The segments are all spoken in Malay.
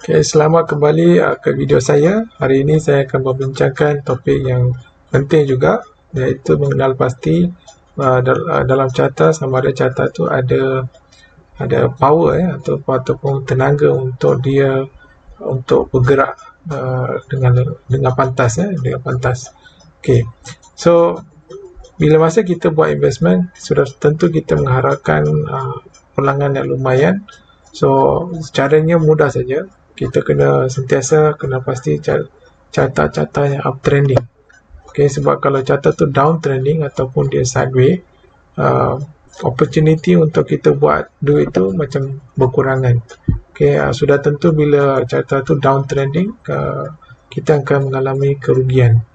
Okay, selamat kembali ke video saya. Hari ini saya akan membincangkan topik yang penting juga, iaitu mengenal pasti dalam carta sama ada carta tu ada power ataupun tenaga untuk dia untuk bergerak dengan pantas dengan pantas. Okay, so bila masa kita buat investment, sudah tentu kita mengharapkan pulangan yang lumayan. So caranya mudah saja. Kita sentiasa kena pasti carta-carta yang uptrending. Okay, sebab kalau carta tu downtrending ataupun dia sideways, opportunity untuk kita buat duit tu macam berkurangan. Okay, sudah tentu bila carta tu downtrending, kita akan mengalami kerugian.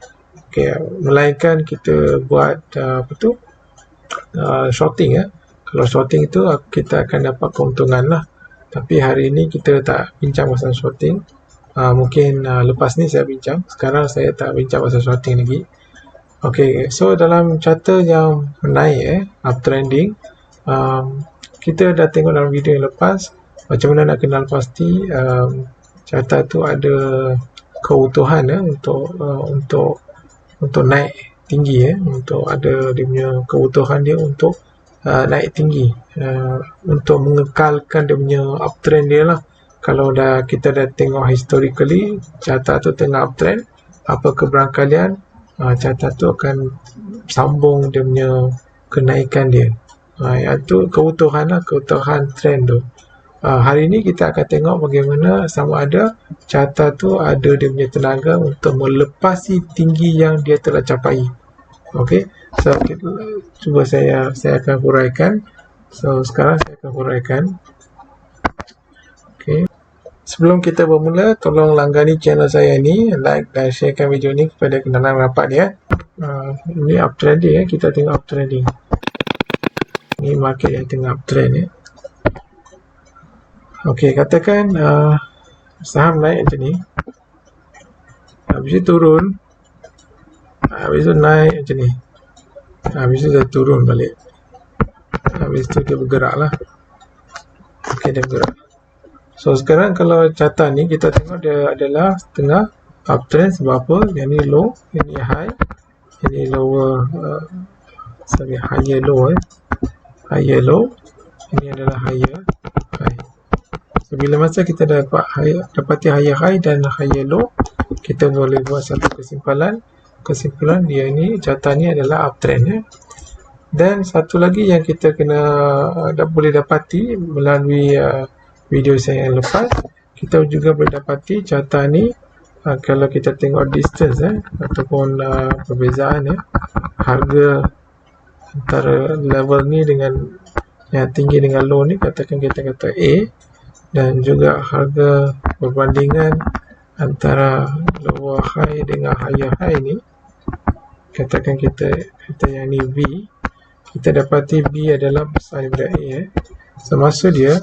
Okay, melainkan kita buat shorting. Kalau shorting itu kita akan dapat keuntungan lah. Tapi hari ini kita tak bincang pasal shorting. Mungkin lepas ni saya bincang. Sekarang saya tak bincang pasal shorting lagi. Okay, so dalam carta yang naik uptrending, kita dah tengok dalam video yang lepas macam mana nak kenal pasti carta tu ada keutuhan untuk naik tinggi untuk ada dia punya keutuhan dia untuk naik tinggi, untuk mengekalkan dia punya uptrend dia lah. Kalau kita dah tengok historically carta tu tengah uptrend, apa keberangkalian carta tu akan sambung dia punya kenaikan dia, iaitu keutuhan trend tu. Hari ini kita akan tengok bagaimana sama ada carta tu ada dia punya tenaga untuk melepasi tinggi yang dia telah capai. Okey, so cuba saya akan huraikan. So sekarang saya akan huraikan. Okey, sebelum kita bermula, tolong langgani channel saya ni, like dan sharekan video ni kepada kenalan rapat dia. Ini uptrending kita tengok uptrending. Ini market yang tengah uptrend Okey, katakan saham naik macam ni, habis itu turun, habis itu naik macam ni, habis itu dia turun balik, habis itu dia bergerak lah. Okey, dia bergerak. So sekarang kalau carta ni kita tengok dia adalah tengah uptrend. Sebab apa? Yang ni low, yang ni high, yang ni lower, higher low higher low, ini adalah higher high. So, bila masa kita dapati higher high dan higher low, kita boleh buat satu kesimpulan dia ni, carta ni adalah uptrend Dan satu lagi yang kita boleh dapati melalui video saya yang lepas, kita juga boleh dapati carta ni kalau kita tengok distance ataupun perbezaan harga antara level ni dengan yang tinggi dengan low ni, katakan kita kata A, dan juga harga perbandingan antara lower high dengan higher high ni, katakan kita yang ni B, kita dapati B adalah besar daripada A. So maksud dia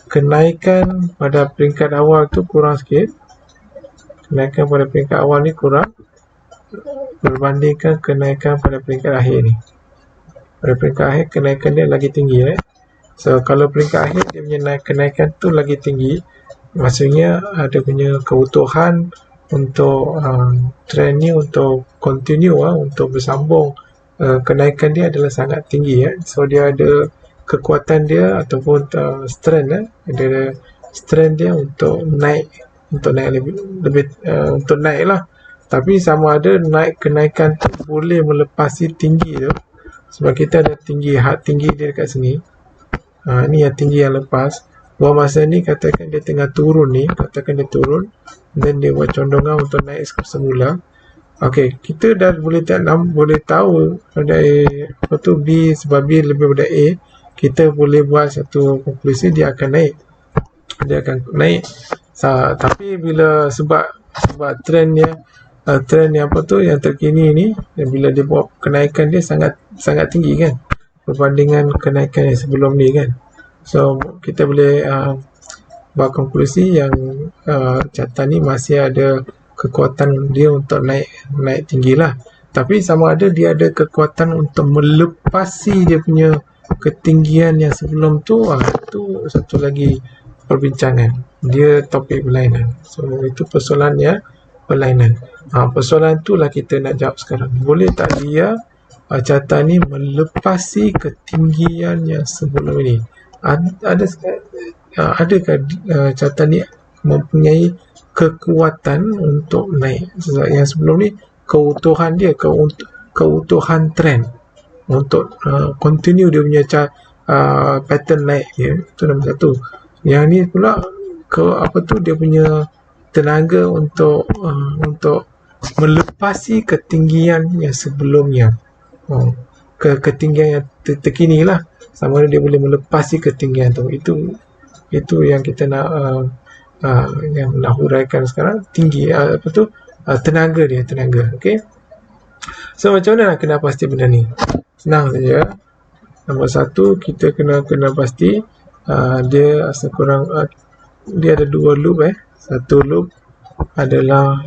kenaikan pada peringkat awal tu kurang sikit, kenaikan pada peringkat awal ni kurang berbandingkan kenaikan pada peringkat akhir ni. Pada peringkat akhir kenaikan dia lagi tinggi So kalau peringkat akhir dia punya kenaikan tu lagi tinggi, maksudnya ada punya keutuhan untuk trend ni untuk continue untuk bersambung. Kenaikan dia adalah sangat tinggi So dia ada kekuatan dia ataupun strength ada strength dia untuk naik lebih untuk naik lah. Tapi sama ada kenaikan tu boleh melepasi tinggi tu, sebab kita ada tinggi dia dekat sini. Ni yang tinggi yang lepas. Buat masa ni katakan dia tengah turun ni, dan dia buat condongan untuk naik semula. Okey, kita dah boleh tahu dari B sebab B lebih daripada A, kita boleh buat satu konklusi dia akan naik. Tapi bila sebab trend yang yang terkini ni, bila dia buat kenaikan dia sangat tinggi kan berbandingan kenaikan yang sebelum ni kan. So kita boleh buat konklusi yang carta ni masih ada kekuatan dia untuk naik tinggi lah. Tapi sama ada dia ada kekuatan untuk melepasi dia punya ketinggian yang sebelum tu, tu satu lagi perbincangan, dia topik berlainan. So itu persoalannya berlainan. Persoalan itulah kita nak jawab sekarang. Boleh tak dia carta ni melepasi ketinggian yang sebelum ini? Adakah carta ni mempunyai kekuatan untuk naik? Yang sebelum ni keutuhan dia, keutuhan trend untuk continue dia punya pattern naik dia, itu nombor satu. Yang ni pula dia punya tenaga untuk melepasi ketinggian yang sebelumnya, ke ketinggian yang terkini lah, sama ada dia boleh melepasi ketinggian tu. Itu yang kita nak yang nak huraikan sekarang. Tinggi tenaga dia, okey. So macam mana nak kenal pasti benda ni? Senang saja. Nombor satu, kita kena pasti dia sekurang dia ada dua loop. Satu loop adalah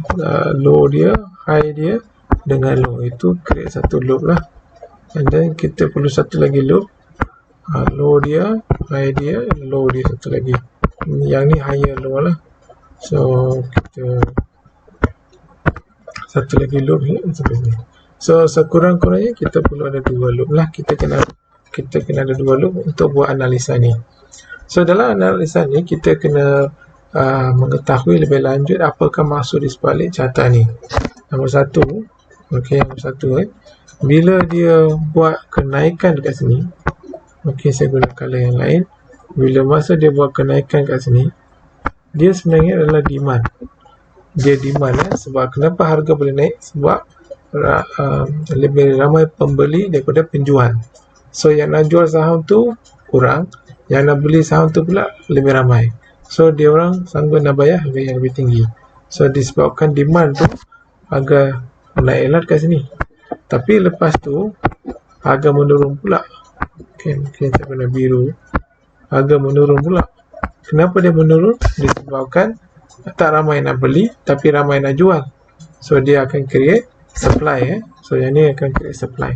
low dia, high dia dengan low, itu create satu loop lah. And then kita perlu satu lagi loop, low dia, high dia, low dia satu lagi. Yang ni higher low lah. So kita satu lagi loop ni sampai sini. So sekurang-kurangnya kita perlu ada dua loop lah. Kita kena ada dua loop untuk buat analisa ni. So dalam analisa ni kita kena mengetahui lebih lanjut apakah maksud di sebalik carta ni. Nombor satu, bila dia buat kenaikan dekat sini, saya guna color yang lain. Bila masa dia buat kenaikan kat sini, dia sebenarnya adalah demand. Dia demand sebab kenapa harga boleh naik? Sebab lebih ramai pembeli daripada penjual. So yang nak jual saham tu kurang, yang nak beli saham tu pula lebih ramai. So dia orang sanggup nak bayar harga yang lebih tinggi. So disebabkan demand tu harga naiklah kat sini. Tapi lepas tu harga menurun pula. Mungkin saya guna biru. Harga menurun pula. Kenapa dia menurun? Disebabkan tak ramai nak beli tapi ramai nak jual. So dia akan create supply. So yang ni akan create supply.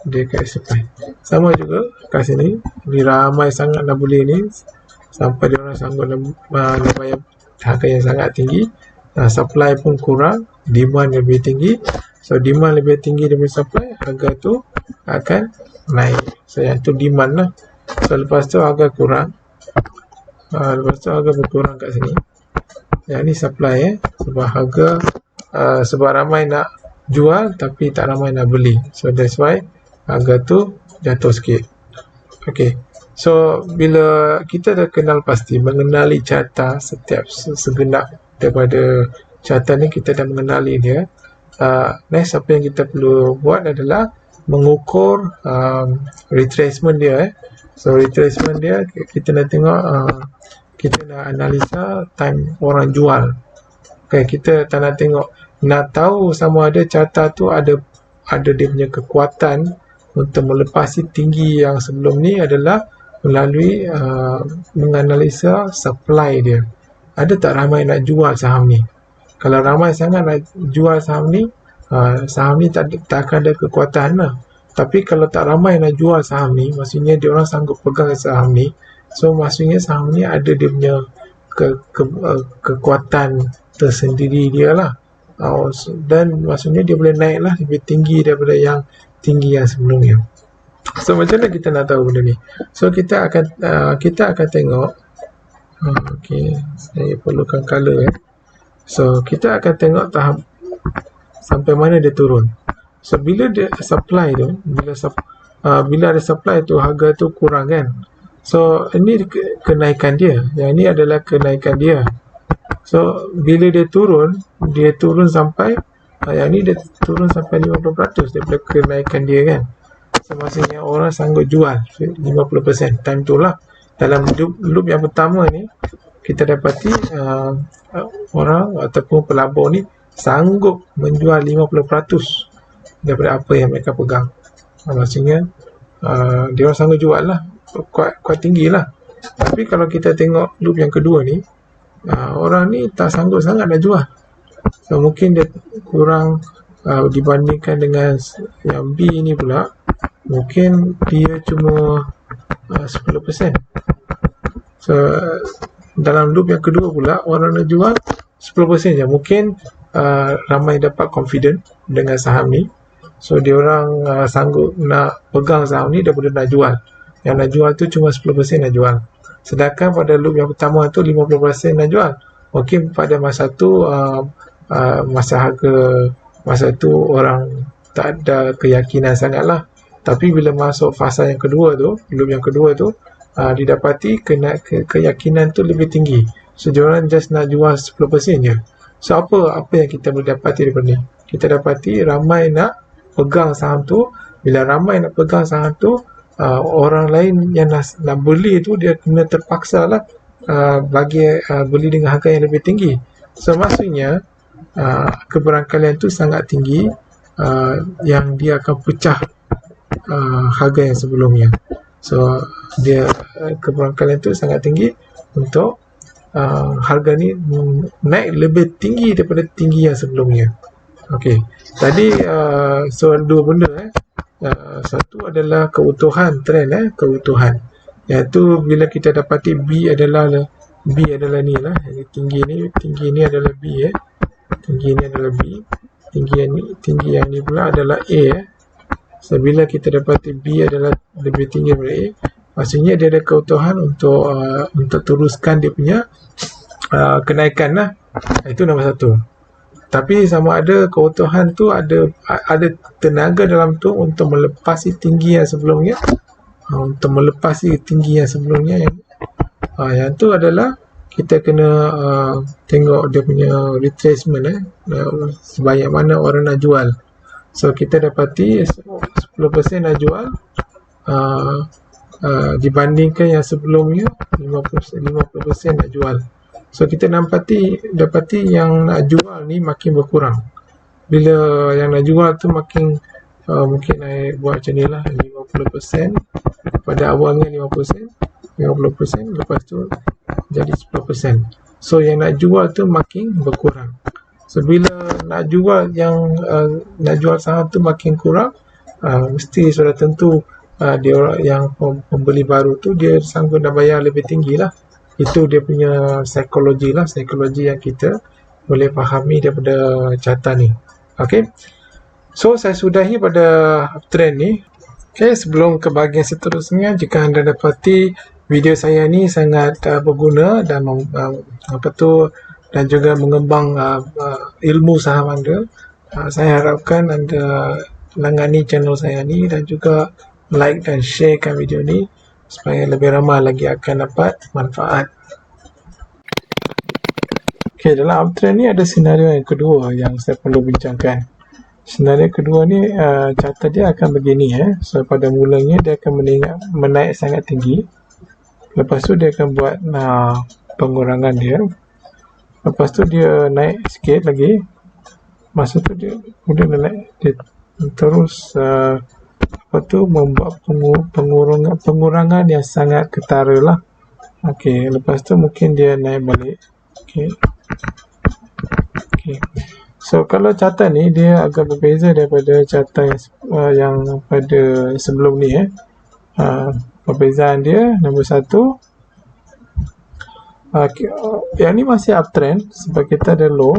Dia create supply. Sama juga kat sini, ni ramai sangat nak beli ni sampai dia orang sanggup nak bayar harga yang sangat tinggi. Supply pun kurang, demand lebih tinggi. So demand lebih tinggi daripada supply, harga tu akan naik. So yang tu demand lah. So lepas tu harga kurang, lepas tu harga berkurang kat sini. Yang ni supply sebab harga sebab ramai nak jual tapi tak ramai nak beli. So that's why harga tu jatuh sikit. Okay. So bila kita dah kenal pasti, mengenali carta setiap segenap daripada carta ni, kita dah mengenali dia. Next apa yang kita perlu buat adalah mengukur retracement dia. So retracement dia kita nak tengok, kita nak analisa time orang jual. Okay, kita tak nak tengok, nak tahu sama ada carta tu ada dia punya kekuatan untuk melepasi tinggi yang sebelum ni adalah melalui menganalisa supply dia. Ada tak ramai nak jual saham ni? Kalau ramai sangat nak jual saham ni tak akan ada kekuatan lah. Tapi kalau tak ramai nak jual saham ni, maksudnya dia orang sanggup pegang saham ni. So maksudnya saham ni ada dia punya kekuatan tersendiri dia lah. Dan maksudnya dia boleh naik lah lebih tinggi daripada yang tinggi yang sebelumnya. So macam mana kita nak tahu benda ni? So kita akan tengok. Saya perlukan color. So kita akan tengok tahap sampai mana dia turun. So bila dia supply tu, bila ada supply tu, harga tu kurang kan. So ini kenaikan dia. Yang ini adalah kenaikan dia. So bila dia turun sampai yang ni dia turun sampai 50% daripada kenaikan dia kan. So maksudnya orang sanggup jual 50%. Time tu lah. Dalam loop yang pertama ni, kita dapati orang ataupun pelabur ni sanggup menjual 50% daripada apa yang mereka pegang. Maksudnya dia orang sanggup jual lah, kuat tinggi lah. Tapi kalau kita tengok loop yang kedua ni, orang ni tak sanggup sangat nak jual. So mungkin dia kurang dibandingkan dengan yang B ni pula, mungkin dia cuma 10%. So dalam loop yang kedua pula, orang nak jual 10% je. Mungkin ramai dapat confident dengan saham ni, so dia orang sanggup nak pegang saham ni daripada nak jual. Yang nak jual tu cuma 10% nak jual. Sedangkan pada loop yang pertama tu 50% nak jual. Mungkin pada masa tu masa tu orang tak ada keyakinan sangatlah. Tapi bila masuk fasa yang kedua tu, loop yang kedua tu, didapati keyakinan tu lebih tinggi. So dia orang just nak jual 10% je. So apa yang kita boleh dapati daripada ni? Kita dapati ramai nak pegang saham tu. Bila ramai nak pegang saham tu, orang lain yang nak beli tu dia kena terpaksa lah beli dengan harga yang lebih tinggi. So maksudnya keberangkalian tu sangat tinggi, yang dia akan pecah harga yang sebelumnya. So dia keberangkalian tu sangat tinggi untuk harga ni naik lebih tinggi daripada tinggi yang sebelumnya. Okey, tadi soal dua benda satu adalah keutuhan trend, keutuhan, iaitu bila kita dapati B adalah ni lah, tinggi ni adalah B, tinggi ni adalah B, tinggi yang ni pula adalah A. So bila kita dapati B adalah lebih tinggi daripada A, maksudnya dia ada keutuhan untuk teruskan dia punya kenaikan lah. Itu nombor satu. Tapi sama ada keutuhan tu ada tenaga dalam tu untuk melepasi tinggi yang sebelumnya, yang tu adalah kita kena tengok dia punya retracement, sebanyak mana orang nak jual. So kita dapati 10% nak jual, dibandingkan yang sebelumnya 50% nak jual. So kita dapati yang nak jual ni makin berkurang. Bila yang nak jual tu makin mungkin naik buat macam ni lah, 50%, pada awalnya 50%, lepas tu jadi 10%. So yang nak jual tu makin berkurang. So bila nak jual nak jual saham tu makin kurang, mesti sudah tentu dia yang pembeli baru tu dia sanggup nak bayar lebih tinggi lah. Itu dia punya psikologi yang kita boleh fahami daripada carta ni. Okay, so saya sudahi pada uptrend ni. Okay, sebelum ke bahagian seterusnya, jika anda dapati video saya ni sangat berguna dan dan juga mengembang ilmu saham anda, saya harapkan anda langani channel saya ni dan juga like dan sharekan video ni supaya lebih ramai lagi akan dapat manfaat. Okay, dalam uptrend ni ada senario yang kedua yang saya perlu bincangkan. Senario kedua ni carta dia akan begini. So pada mulanya dia akan menaik sangat tinggi. Lepas tu dia akan buat pengurangan dia. Lepas tu dia naik sikit lagi. Masa tu dia kemudian naik, dia terus membuat pengurangan yang sangat ketara lah. Okey, lepas tu mungkin dia naik balik. Okey. So kalau carta ni dia agak berbeza daripada carta yang pada sebelum ni. Perbezaan dia nombor satu, yang ni masih uptrend sebab kita ada low,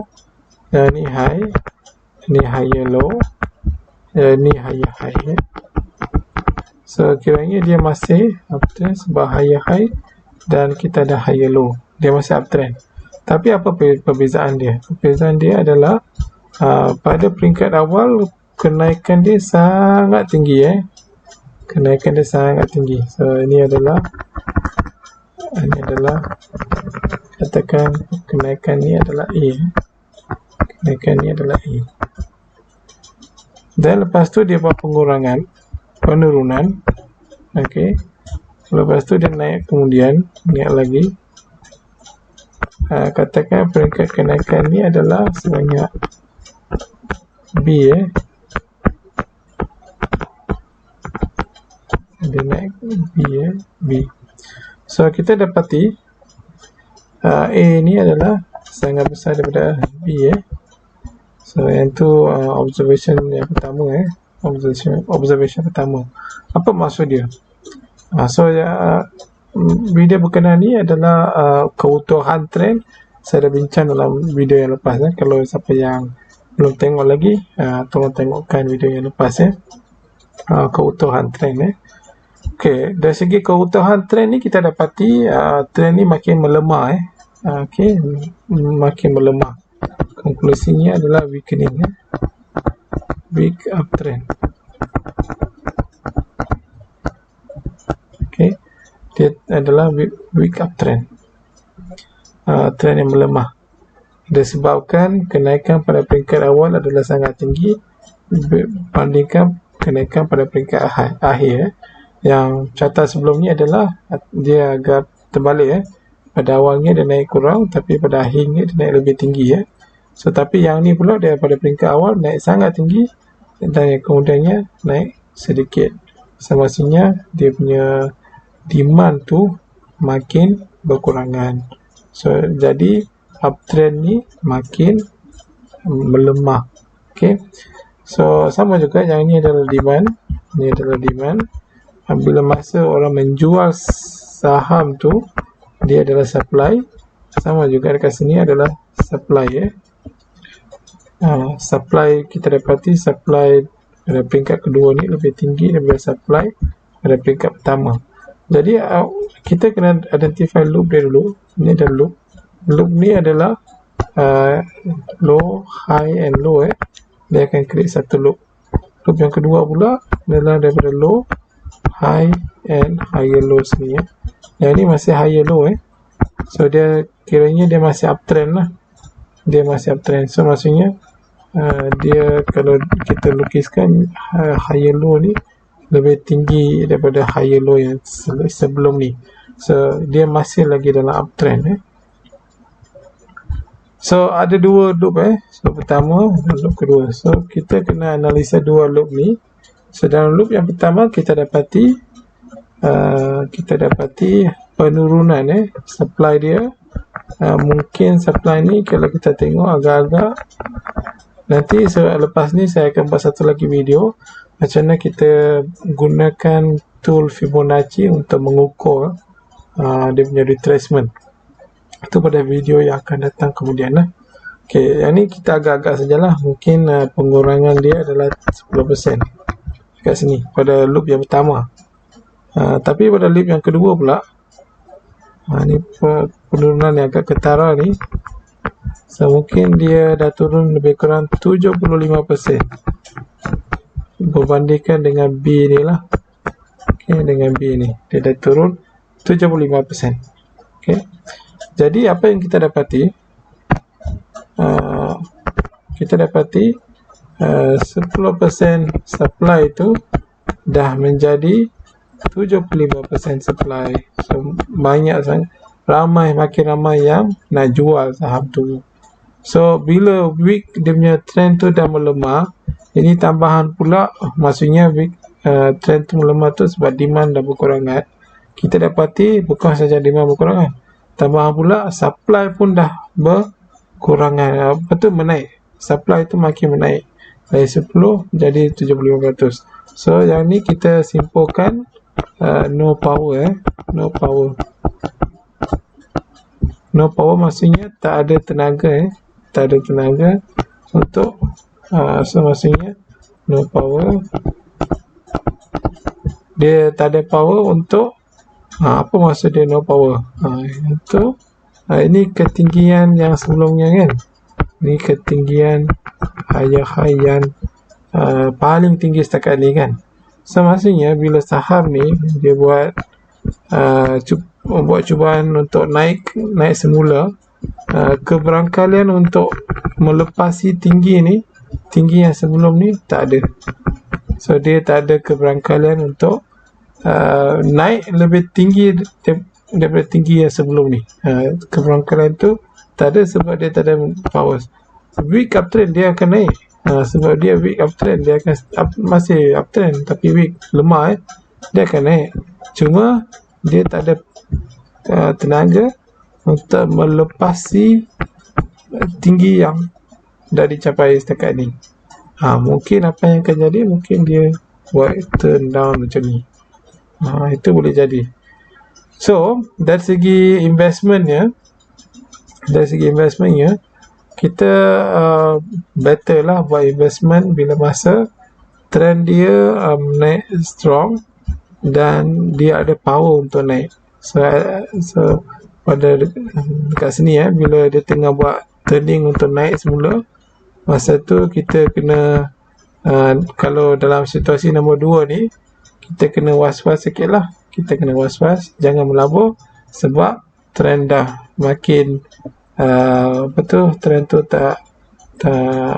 yang ni high, ni higher low, ni higher high. So kiranya dia masih uptrend sebab higher high dan kita ada higher low, dia masih uptrend. Tapi apa perbezaan dia? Perbezaan dia adalah pada peringkat awal kenaikan dia sangat tinggi. Kenaikan dia sangat tinggi. So ini adalah katakan kenaikan ni adalah A. Kenaikan ni adalah A. Dan lepas tu dia buat penurunan. Okey. Lepas tu dia naik kemudian, naik lagi. Katakan peringkat kenaikan ni adalah sebanyak B. Dia naik B. So kita dapati A ni adalah sangat besar daripada B. So yang tu observation yang pertama. Observation pertama. Apa maksud dia? So video berkenaan ni adalah keutuhan trend. Saya dah bincang dalam video yang lepas. Kalau siapa yang belum tengok lagi, tolong tengokkan video yang lepas keutuhan trend. Okey, dari segi keutuhan trend ni kita dapati trend ni makin melemah okey, makin melemah. Konklusinya adalah weakening weak uptrend. Okey, dia adalah weak uptrend, trend yang melemah. Disebabkan kenaikan pada peringkat awal adalah sangat tinggi berbandingkan kenaikan pada peringkat akhir. Yang catatan sebelum ni adalah dia agak terbalik pada awalnya dia naik kurang, tapi pada akhirnya dia naik lebih tinggi So tapi yang ni pula dia pada peringkat awal naik sangat tinggi dan kemudiannya naik sedikit. Semestinya dia punya demand tu makin berkurangan. So jadi uptrend ni makin melemah. Okay, so sama juga yang ni adalah demand, ni adalah demand. Bila masa orang menjual saham tu, dia adalah supply. Sama juga dekat sini adalah supply supply, kita dapati supply pada peringkat kedua ni lebih tinggi daripada supply pada peringkat pertama. Jadi kita kena identify loop dia dulu. Ini adalah loop. Loop ni adalah low, high and low Dia akan create satu loop. Loop yang kedua pula adalah daripada low, high and higher low sini Yang ni masih higher low So dia kiranya dia masih uptrend lah. Dia masih uptrend. So maksudnya dia kalau kita lukiskan higher low ni lebih tinggi daripada higher low yang sebelum ni. So dia masih lagi dalam uptrend So ada dua loop So pertama dan loop kedua. So kita kena analisa dua loop ni. So dalam loop yang pertama kita dapati penurunan supply dia. Mungkin supply ni kalau kita tengok agak-agak, nanti lepas ni saya akan buat satu lagi video macam mana kita gunakan tool Fibonacci untuk mengukur dia punya retracement. Itu pada video yang akan datang kemudian Okey, yang ni kita agak-agak sajalah. Mungkin pengurangan dia adalah 10% kat sini pada loop yang pertama. Tapi pada loop yang kedua pula, ni penurunan yang agak ketara ni. So mungkin dia dah turun lebih kurang 75% berbandingkan dengan B ni lah. Okay, dengan B ni dia dah turun 75%. Okay. Jadi apa yang kita dapati? Kita dapati 10% supply itu dah menjadi 75% supply. So banyak sangat, makin ramai yang nak jual saham tu. So bila week dia punya trend tu dah melemah, ini tambahan pula, maksudnya week trend tu melemah tu sebab demand dah berkurangan. Kita dapati bukan saja demand berkurangan, tambahan pula supply pun dah berkurangan. Apa tu menaik, supply tu makin menaik dari 10 jadi 75%. So yang ni kita simpulkan no power no power maksudnya tak ada tenaga untuk so maksudnya no power, dia tak ada power untuk apa maksud dia no power itu ini ketinggian yang sebelumnya kan, ini ketinggian high yang paling tinggi setakat ni kan. So maksudnya bila saham ni dia buat cubaan untuk naik semula, keberangkalian untuk melepasi tinggi yang sebelum ni tak ada. So dia tak ada keberangkalian untuk naik lebih tinggi daripada tinggi yang sebelum ni. Keberangkalian tu tak ada sebab dia tak ada power. Weak uptrend dia akan naik. Sebab dia weak uptrend, dia akan masih uptrend tapi weak, lemah dia akan naik. Cuma dia tak ada tenaga untuk melepasi tinggi yang dah dicapai setakat ni. Mungkin apa yang akan jadi, mungkin dia buat turn down macam ni. Itu boleh jadi. So dari segi investmentnya, kita better lah buat investment bila masa trend dia naik strong dan dia ada power untuk naik. So pada dekat sini bila dia tengah buat turning untuk naik semula, masa tu kita kena kalau dalam situasi nombor 2 ni, kita kena was-was sikit lah. Kita kena was-was, jangan melabur sebab trend dah makin trend tu tak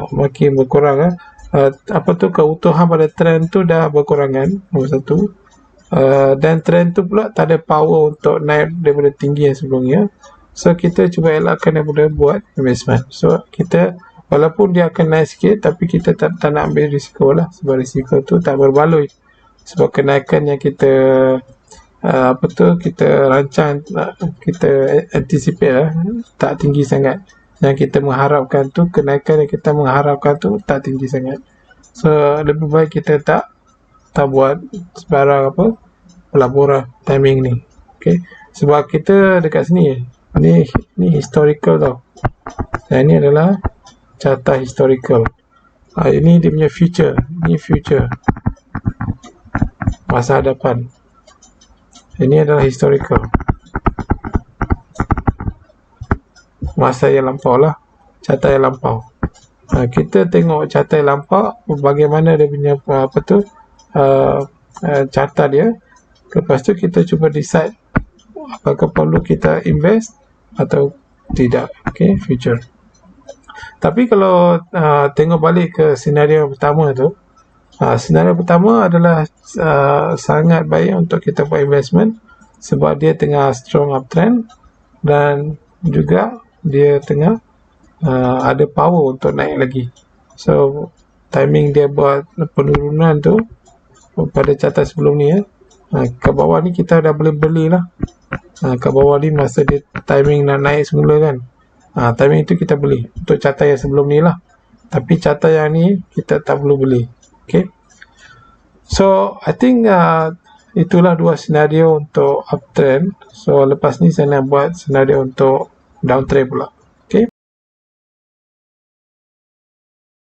makin berkurang keutuhan pada trend tu dah berkurangan, nombor 1. Dan trend tu pula tak ada power untuk naik daripada tinggi yang sebelumnya. So kita cuba elakkan daripada buat investment. So kita walaupun dia akan naik sikit, tapi kita tak nak ambil risiko lah, sebab risiko tu tak berbaloi. Sebab kenaikan yang kita kita rancang, kita anticipate lah, tak tinggi sangat. Yang kita mengharapkan tu, kenaikan yang kita mengharapkan tu tak tinggi sangat. So lebih baik kita tak buat sebarang pelaburan timing ni. Okay, sebab kita dekat sini ni historical tau. Dan ini adalah carta historical. Ini dia punya future. Ini future, masa hadapan. Ini adalah historical, masa yang lampau lah, carta yang lampau. Kita tengok carta yang lampau, bagaimana dia punya carta dia. Lepas tu kita cuba decide apakah perlu kita invest atau tidak. Okay, future. Tapi kalau tengok balik ke senario pertama tu, senario pertama adalah sangat baik untuk kita buat investment sebab dia tengah strong uptrend dan juga dia tengah ada power untuk naik lagi. So timing dia buat penurunan tu pada carta sebelum ni ke bawah ni kita dah boleh beli lah. Ke bawah ni masa dia timing nak naik semula kan, timing itu kita beli untuk carta yang sebelum ni lah. Tapi carta yang ni kita tak perlu beli. Okay, so I think itulah dua senario untuk uptrend. So lepas ni saya nak buat senario untuk downtrend pula.